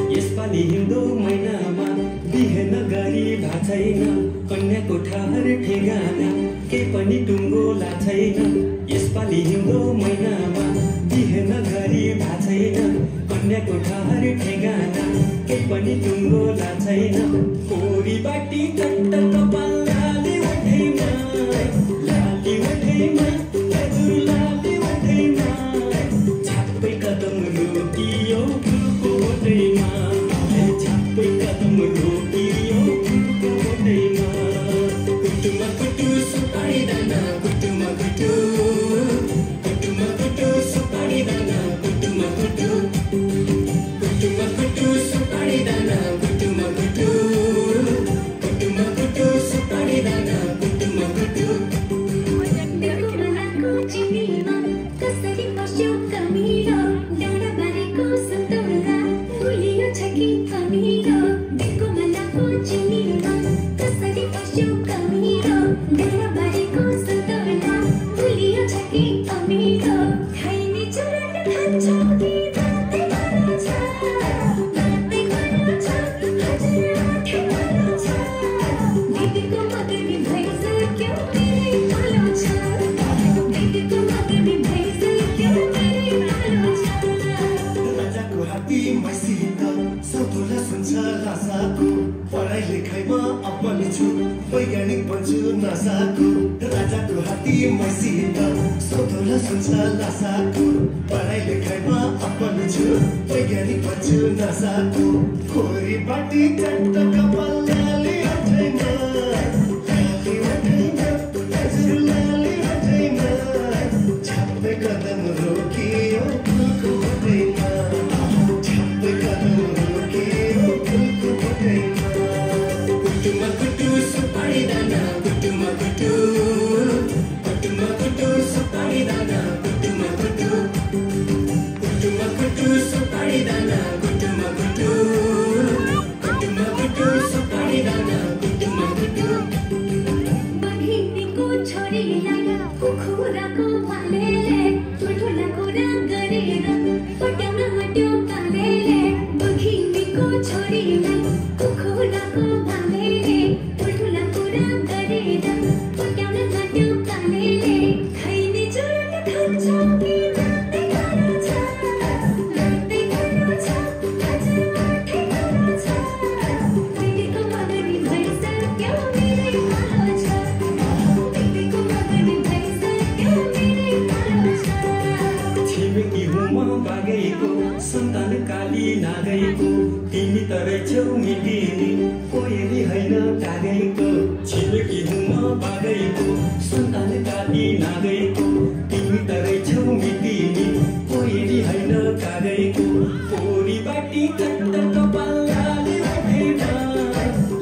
यसपालि हिउँदो महिनामा बिहेन गरी भाछैन कन्याको ठहर ठेगाना के पनि टुङ्गो लाछैन। यसपालि हिउँदो महिनामा बिहेन गरी भाछैन कन्याको ठहर ठेगाना के पनि टुङ्गो लाछैन। कोरी बाटी चट्ट कपाल लाली उठैमा लाली उठैमा हजुर लाली उठैमा छाप्पै कदम रोकियो फुलको बोटैमा छाप्पै कदम रोकियो फुलको बोटैमा। कुटुमा कुटु सुपारी दाना कुटुमा कुटु कुटुमा कुटु सुपारी दाना कुटुमा कुटु कुटुमा कुटु सुपारी दाना कुटुमा कुटु कुटुमा कुटु सुपारी दाना कुटुमा कुटु। पढाइ लेखाइमा अब्बल छु वैज्ञानिक बन्छु नासाको राजाको हात्ती मैसित सोधोला सुन्छ लासाको। पढाइ लेखाइमा अब्बल छु वैज्ञानिक बन्छु नासाको। खोरी बाटी चट्ट कपाल लाली उठैमा लाली उठैमा हजुर लाली उठैमा छाप्पै कदम रोकियो फुलको बोटैमा छाप्पै कदम रोकियो फुलको बोटैमा। कुटुमा कुटु सुपारी दाना कुटुमा कुटु कुटुमा कुटु सुपारी दाना कुटुमा कुटु कुटुमा कुटु सुपारी दाना कुटुमा कुटु कुटुमा कुटु सुपारी दाना कुटुमा कुटु। बहिनीको छोरीलाई कुखुराको पालेले ठुल्ठुला कुरा गरेर पट्याउन हट्यो कालेले। बहिनीको छोरीलाई कुखुराको पालेले ठुल्ठुला कुरा गरेर पट्याउन हट्यो कालेले। खैनी चुरुट खान्छ कि लात्दै खान्छ लात्दै खान्छ हजुर माथि खान्छ। दिदीको मगनी भइसक्यो मेरै पालो छ दिदीको मगनी भइसक्यो मेरै पालो छ। छिमेकी हुमा बागैको सन्तान काली नागैको तिमी त रहेछौ मिटिनी कोयली होइन कागैको। छिमेकी हुमा बागैको सन्तान काली नागैको तिमी त रहेछौ मिटिनी कोयली होइन कागैको। कोरी बाटी चट्ट कपाल लाली उठैमा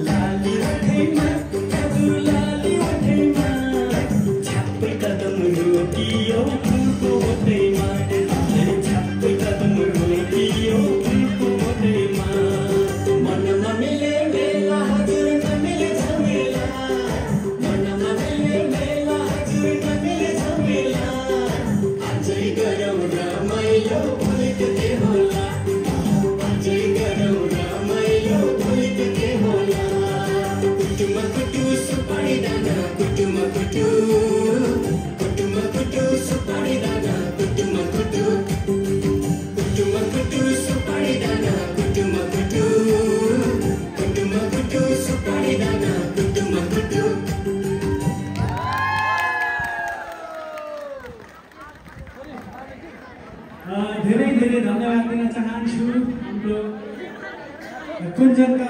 लाली उठैमा हजुर लाली उठैमा छाप्पै कदम रोकियो फुलको बोटैमा छाप्पै कदम रोकियो फुलको बोटैमा। मनमा मिले मेला हजुर नमिले झमेला मनमा मिले मेला हजुर नमिले झमेला। अझै गरौँ रमाइलो भोलिको के होला अझै गरौँ रमाइलो भोलिको के होला। कुटुमा कुटु सुपारी दाना कुटुमा कुटु कुटुमा कुटु सुपारी धेरै धेरै धन्यवाद दिन चाहन्छु हाम्रो कुञ्जनका